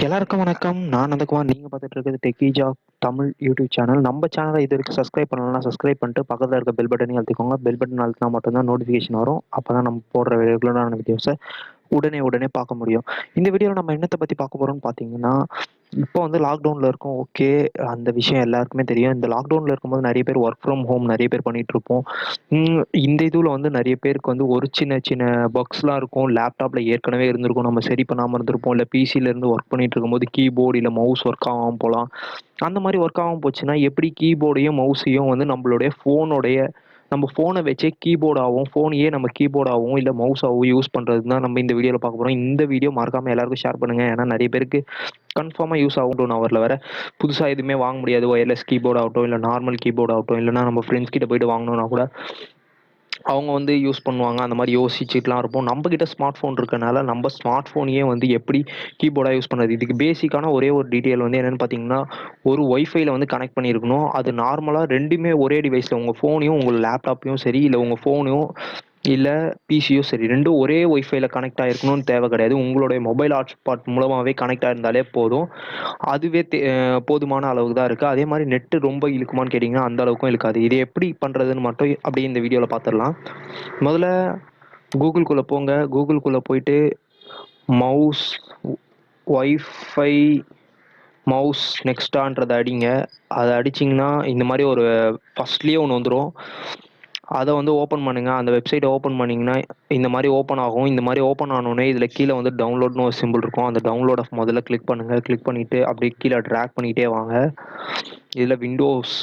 எல்லாருக்கும் வணக்கம். நான் நந்தகுமார். நீங்க பார்த்துட்டு இருக்கிறது டெக்கீஜா தமிழ் யூடியூப் சேனல். நம்ம சேனலை இது வரைக்கும் சப்ஸ்கிரைப் பண்ணலன்னா சப்ஸ்கிரைப் பண்ணிட்டு பக்கத்தில் இருக்க பெல் பட்டனையும் அழுத்திக்கோங்க. பெல் பட்டன் அழுத்தினா மட்டும்தான் நோட்டிஃபிகேஷன் வரும். அப்பதான் நம்ம போடுற ரெகுலரான வீடியோஸை உடனே பார்க்க முடியும். இந்த வீடியோவில் நம்ம என்னத்தை பற்றி பார்க்க போகிறோம்னு பார்த்தீங்கன்னா, இப்போ வந்து லாக்டவுனில் இருக்கோம். ஓகே, அந்த விஷயம் எல்லாருக்குமே தெரியும். இந்த லாக்டவுனில் இருக்கும்போது நிறைய பேர் ஒர்க் ஃப்ரம் ஹோம் நிறைய பேர் பண்ணிட்டு இருப்போம். இந்த இதில் வந்து நிறைய பேருக்கு வந்து ஒரு சின்ன சின்ன பக்ஸ்லாம் இருக்கும். லேப்டாப்பில் ஏற்கனவே இருந்திருக்கும், நம்ம சரி பண்ணாமல் இருந்திருப்போம். இல்லை பிசியிலேருந்து ஒர்க் பண்ணிட்டு இருக்கும்போது கீபோர்டு இல்லை மவுஸ் ஒர்க் ஆகாமல் போகலாம். அந்த மாதிரி ஒர்க் ஆகாமல் போச்சுன்னா எப்படி கீபோர்டையும் மவுஸையும் வந்து நம்மளுடைய ஃபோனோடைய நம்ம ஃபோனை வச்சே கீபோர்டாகவும் ஃபோனையே நம்ம கீபோர்டாகவும் இல்லை மவுஸாகவும் யூஸ் பண்ணுறது தான் நம்ம இந்த வீடியோவில் பார்க்க போகிறோம். இந்த வீடியோ மறக்காமல் எல்லாருக்கும் ஷேர் பண்ணுங்கள். ஏன்னா நிறைய பேருக்கு கன்ஃபார்மாக யூஸ் ஆகும். 2 ஹவரில் வேறு புதுசாக எதுவுமே வாங்க முடியாது. ஒயர்லெஸ் கீபோர்ட் ஆகட்டும், இல்லை நார்மல் கீபோர்ட் ஆகட்டும், இல்லைனா நம்ம ஃப்ரெண்ட்ஸ் கிட்ட போயிட்டு வாங்கணும்னா கூட அவங்க வந்து யூஸ் பண்ணுவாங்க. அந்த மாதிரி யோசிச்சுட்டுலாம் இருப்போம். நம்மக்கிட்ட ஸ்மார்ட் ஃபோன் இருக்கனால நம்ம ஸ்மார்ட் ஃபோனையே வந்து எப்படி கீபோர்டாக யூஸ் பண்ணுறது. இதுக்கு பேசிக்கான ஒரே ஒரு டீட்டெயில் வந்து என்னென்னு பார்த்தீங்கன்னா, ஒரு ஒய்ஃபைல வந்து கனெக்ட் பண்ணியிருக்கணும். அது நார்மலாக ரெண்டுமே ஒரே டிவைஸில் உங்கள் ஃபோனையும் உங்கள் லேப்டாப்பையும் சரி, இல்லை உங்கள் ஃபோனையும் இல்லை பிசியோ சரி, ரெண்டும் ஒரே ஒய்ஃபைல கனெக்ட் ஆகிருக்கணும்னு தேவை கிடையாது. உங்களுடைய மொபைல் ஹாட்ஸ்பாட் மூலமாகவே கனெக்ட் ஆயிருந்தாலே போதும். அதுவே போதுமான அளவுக்கு தான் இருக்குது. அதே மாதிரி நெட்டு ரொம்ப இழுக்குமான்னு கேட்டிங்கன்னா அந்த அளவுக்கும் இழுக்காது. இது எப்படி பண்ணுறதுன்னு மட்டும் அப்படியே இந்த வீடியோவில் பார்த்துடலாம். முதல்ல கூகுள்குள்ளே போங்க. கூகுள்குள்ளே போயிட்டு மவுஸ் ஒய்ஃபை மவுஸ் நெக்ஸ்ட்டான்றதை அடிங்க. அதை அடிச்சிங்கன்னா இந்த மாதிரி ஒரு ஃபஸ்ட்லேயே ஒன்று வந்துடும். அதை வந்து ஓப்பன் பண்ணுங்கள். அந்த வெப்சைட்டை ஓப்பன் பண்ணிங்கன்னா இந்த மாதிரி ஓப்பன் ஆகும். இந்த மாதிரி ஓப்பன் ஆனோடனே இதில் கீழே வந்து டவுன்லோட்னு ஒரு சிம்பிள் இருக்கும். அந்த டவுன்லோடை முதல்ல கிளிக் பண்ணுங்கள். கிளிக் பண்ணிவிட்டு அப்படியே கீழே ட்ராக் பண்ணிகிட்டே வாங்க. இதில் விண்டோஸ்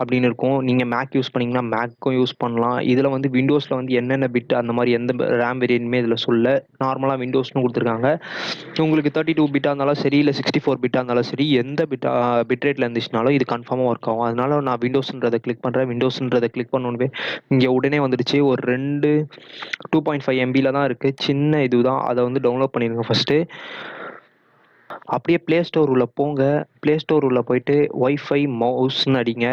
அப்படின்னு இருக்கும். நீங்கள் மேக் யூஸ் பண்ணிங்கன்னா மேக்கும் யூஸ் பண்ணலாம். இதில் வந்து விண்டோஸில் வந்து என்னென்ன பிட் அந்த மாதிரி எந்த ரேம் வேரியன்ட்மே இதில் சொல்ல, நார்மலாக விண்டோஸ்னு கொடுத்துருக்காங்க. உங்களுக்கு 32 பிட்டாக இருந்தாலும் சரி, இல்லை 64 பிட்டாக இருந்தாலும் சரி, எந்த பிட் ரேட்டில் இருந்துச்சுனாலும் இது கன்ஃபார்மாக ஒர்க் ஆகும். அதனால நான் விண்டோஸ்ன்றதை கிளிக் பண்ணுறேன். விண்டோஸ்ன்றதை கிளிக் பண்ணோன்னே இங்கே உடனே வந்துடுச்சு. ஒரு 2.5 MBயில் தான் இருக்குது. சின்ன இது தான். அதை வந்து டவுன்லோட் பண்ணிடுங்க ஃபஸ்ட்டு. அப்படியே ப்ளே ஸ்டோர் உள்ள போங்க. ப்ளே ஸ்டோர் உள்ள போயிட்டு ஒய்ஃபை மவுஸ்ன்னு அடிங்க.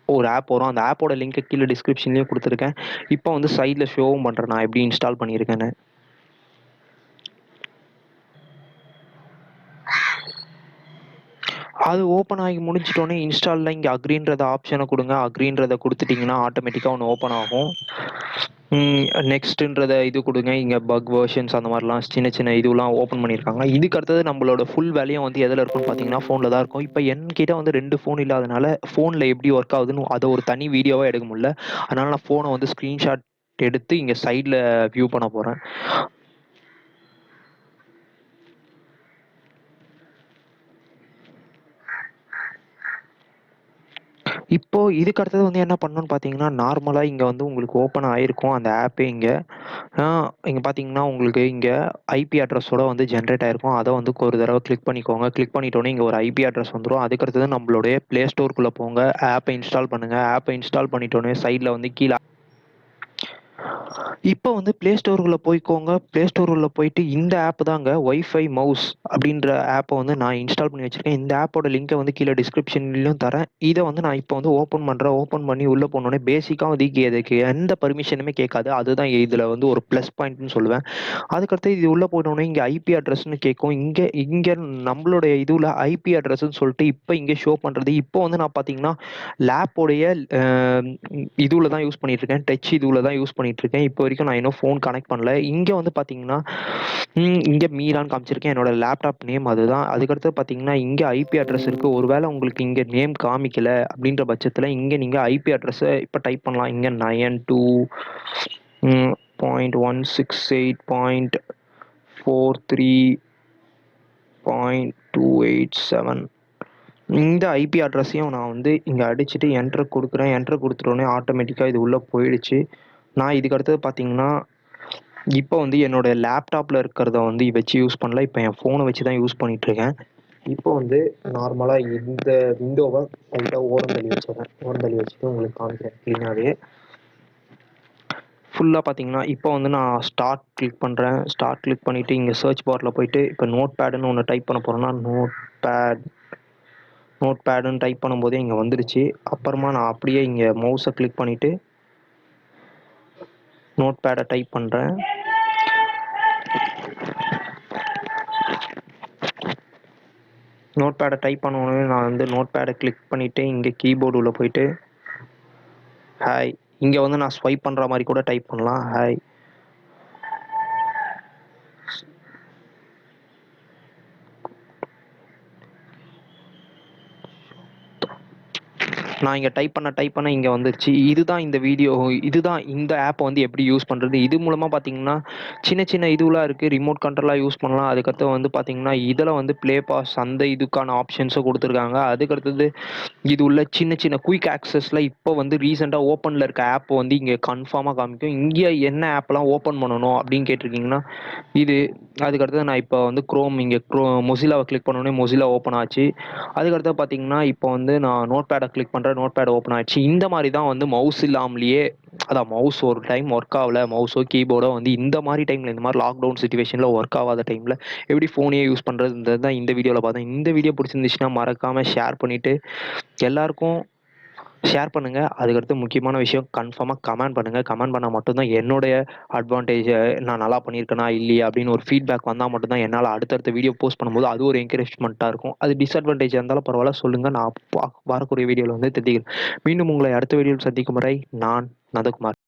ஒரு ஆப் வரும். அந்த ஆப்போட லிங்க்கை கீழே டிஸ்கிரிப்ஷன்லேயும் கொடுத்துருக்கேன். இப்போ வந்து சைடில் ஷோவும் பண்ணுறேன் நான் எப்படி இன்ஸ்டால் பண்ணியிருக்கேன்னு. அது ஓப்பன் ஆகி முடிச்சிட்டோன்னே இன்ஸ்டாலில் இங்கே அக்ரின்றத ஆப்ஷனை கொடுங்க. அக்ரின்றதை கொடுத்துட்டிங்கன்னா ஆட்டோமேட்டிக்காக ஒன்று ஓப்பன் ஆகும். நெக்ஸ்ட்டுன்றத இது கொடுங்க. இங்கே பக் வெர்ஷன்ஸ் அந்த மாதிரிலாம் சின்ன சின்ன இதுவெலாம் ஓப்பன் பண்ணியிருக்காங்க. இதுக்கு அடுத்தது நம்மளோட ஃபுல் வேலையும் வந்து எதில் இருக்குன்னு பார்த்தீங்கன்னா ஃபோனில் தான் இருக்கும். இப்போ என்கிட்ட வந்து 2 ஃபோன் இல்லாதனால ஃபோனில் எப்படி ஒர்க் ஆகுதுன்னு அதை ஒரு தனி வீடியோவாக எடுக்க முடியல. அதனால் நான் ஃபோனை வந்து ஸ்க்ரீன்ஷாட் எடுத்து இங்கே சைடில் வியூ பண்ண போகிறேன். இப்போ இதுக்கு அடுத்தது வந்து என்ன பண்ணணும்னு பார்த்தீங்கன்னா, நார்மலா இங்க வந்து உங்களுக்கு ஓப்பன் ஆயிருக்கும் அந்த ஆப்பே இங்க. இங்க பார்த்தீங்கன்னா, உங்களுக்கு இங்க ஐபி அட்ரஸோட வந்து ஜெனரேட் ஆயிருக்கும். அத வந்து ஒரு தடவ கிளிக் பண்ணிக்கோங்க. கிளிக் பண்ணிட்டோனே இங்க ஒரு ஐபி அட்ரஸ் வந்துரும். அதுக்கு அடுத்தது நம்மளுடைய Play Storeக்குள்ள போங்க. ஆப்ப இன்ஸ்டால் பண்ணுங்க. ஆப்ப இன்ஸ்டால் பண்ணிட்டோனே சைட்ல வந்து கீழ இப்போ வந்து Play Storeக்குள்ள போய்க்கோங்க. Play Store உள்ள போயிட்டு இந்த ஆப் தாங்க ஒய்ஃபை மவுஸ் அப்படின்ற ஆப்ப வந்து நான் இன்ஸ்டால் பண்ணி வச்சிருக்கேன். இந்த ஆப்போட லிங்க்க வந்து கீழ டிஸ்கிரிப்ஷன்லயும் தரேன். இத வந்து நான் இப்போ வந்து ஓப்பன் பண்றேன். ஓப்பன் பண்ணி உள்ள போனோனே பேசிக்கா வந்து அதுக்கு எந்த பெர்மிஷனுமே கேட்காது. அதுதான் இதுல வந்து ஒரு ப்ளஸ் பாயிண்ட்ன்னு சொல்லுவேன். அதுக்கடுத்து இது உள்ள போனோனே இங்க ஐபி அட்ரஸ்ன்னு கேட்கும். இங்க இங்க நம்மளுடைய இதுல ஐபி அட்ரஸ்ன்னு சொல்லிட்டு இப்ப இங்க ஷோ பண்றது. இப்போ வந்து நான் பார்த்தீங்கன்னா, லேப்போடைய அ இதுல தான் யூஸ் பண்ணிட்டு இருக்கேன். டச் இதுல தான் யூஸ் பண்ணிட்டு இருக்கேன். இப்போ வரைக்கும் நான் இன்னும் ஃபோன் கனெக்ட் பண்ணல. இங்க வந்து பார்த்தீங்கன்னா, இங்க மீரான்னு காமிச்சிருக்கேன். என்னோட லேப்டாப் நேம் அதுதான். அதுக்கடுத்து பார்த்தீங்கன்னா, இங்க ஐபி அட்ரஸ் இருக்கு. ஒருவேளை உங்களுக்கு இங்க நேம் காமிக்கல அப்படின்ற பட்சத்துல இங்க நீங்க ஐபி அட்ரஸ இப்ப டைப் பண்ணலாம். இங்க 92.168.43.287 இந்த ஐபி அட்ரஸையும் நான் வந்து இங்க அடிச்சுட்டு என்டர் குடுக்குறேன். என்டர் குடுத்துட்டோனே ஆட்டோமேட்டிக்கா இது உள்ள போயிடுச்சு. நான் இதுக்கு அடுத்தது பார்த்தீங்கன்னா, இப்போ வந்து என்னோட லேப்டாப்ல இருக்கிறத வந்து வச்சு யூஸ் பண்ணல. இப்போ என் ஃபோன வச்சு தான் யூஸ் பண்ணிட்டு இருக்கேன். இப்போ வந்து நார்மலா இந்த விண்டோவ லைட்டா ஓரம் தள்ளி வச்சுர்றேன். ஓரம் தள்ளி வச்சுட்டு உங்களுக்கு காமிக்கிறேன் கிளீனாவே. ஃபுல்லா பார்த்தீங்கன்னா, இப்போ வந்து நான் ஸ்டார்ட் கிளிக் பண்றேன். ஸ்டார்ட் கிளிக் பண்ணிட்டு இங்க சர்ச் பார்ல போயிட்டு இப்போ நோட்பேடுன்னு ஒண்ணு டைப் பண்ண போறேன்னா, நோட்பேடுன்னு டைப் பண்ணும்போதே இங்க வந்துருச்சு. அப்புறமா நான் அப்படியே இங்க மவுஸ கிளிக் பண்ணிட்டு நோட்பேட டைப் பண்றேன். நோட் பேடை டைப் பண்ணணுன்னு நான் வந்து நோட் பேடை கிளிக் பண்ணிவிட்டு இங்கே கீபோர்டு உள்ள போயிட்டு ஹாய், இங்கே வந்து நான் ஸ்வைப் பண்ணுற மாதிரி கூட டைப் பண்ணலாம். ஹாய், நான் இங்கே டைப் பண்ண இங்கே வந்துருச்சு. இதுதான் இந்த வீடியோ, இதுதான் இந்த ஆப்பை வந்து எப்படி யூஸ் பண்ணுறது. இது மூலமாக பார்த்தீங்கன்னா சின்ன சின்ன இதுவெலாம் இருக்குது. ரிமோட் கண்ட்ரோலாக யூஸ் பண்ணலாம். அதுக்கடுத்து வந்து பார்த்தீங்கன்னா இதில் வந்து ப்ளே பாஸ் அந்த இதுக்கான ஆப்ஷன்ஸும் கொடுத்துருக்காங்க. அதுக்கடுத்தது இது உள்ள சின்ன சின்ன குயிக் ஆக்சஸில் இப்போ வந்து ரீசெண்டாக ஓப்பனில் இருக்க ஆப் வந்து இங்கே கன்ஃபார்மாக காமிக்கும். இங்கே என்ன ஆப்லாம் ஓப்பன் பண்ணணும் அப்படின்னு கேட்டிருக்கீங்கன்னா இது. அதுக்கடுத்தது நான் இப்போ வந்து இங்கே மொசிலாவை கிளிக் பண்ணோடனே மொசிலா ஓப்பன் ஆச்சு. அதுக்கடுத்து பார்த்தீங்கன்னா இப்போ வந்து நான் நோட் பேடை கிளிக் பண்ணுறேன், நோட் பேட் ஓப்பன் ஆயிடுச்சு. இந்த மாதிரி தான் வந்து மவுஸ் இல்லாமலேயே, அதான் மவுஸ் ஒரு டைம் ஒர்க் ஆகல, மவுஸோ கீபோர்டோ வந்து இந்த மாதிரி டைமில், இந்த மாதிரி லாக்டவுன் சுச்சுவேஷனில் ஒர்க் ஆகாத டைமில் எப்படி ஃபோனையே யூஸ் பண்ணுறதுன்றது தான் இந்த வீடியோவில் பார்த்தேன். இந்த வீடியோ பிடிச்சிருந்துச்சுன்னா மறக்காமல் ஷேர் பண்ணிவிட்டு எல்லாருக்கும் ஷேர் பண்ணுங்கள். அதுக்கடுத்து முக்கியமான விஷயம், கன்ஃபார்மாக கமெண்ட் பண்ணுங்கள். கமெண்ட் பண்ணால் மட்டும்தான் என்னுடைய அட்வான்டேஜை நான் நல்லா பண்ணியிருக்கேனா இல்லையா அப்படின்னு ஒரு ஃபீட்பேக் வந்தால் மட்டும்தான் என்னால் அடுத்தடுத்த வீடியோ போஸ்ட் பண்ணும்போது அது ஒரு என்கரேஜ்மெண்ட்டாக இருக்கும். அது டிஸ்அட்வான்டேஜ் இருந்தாலும் பரவாயில்ல, சொல்லுங்கள். நான் வரக்கூடிய வீடியோவில் வந்து தெரிஞ்சுக்கிறேன். மீண்டும் உங்களை அடுத்த வீடியோவில் சந்திக்கும் வரை நான் நந்தகுமார்.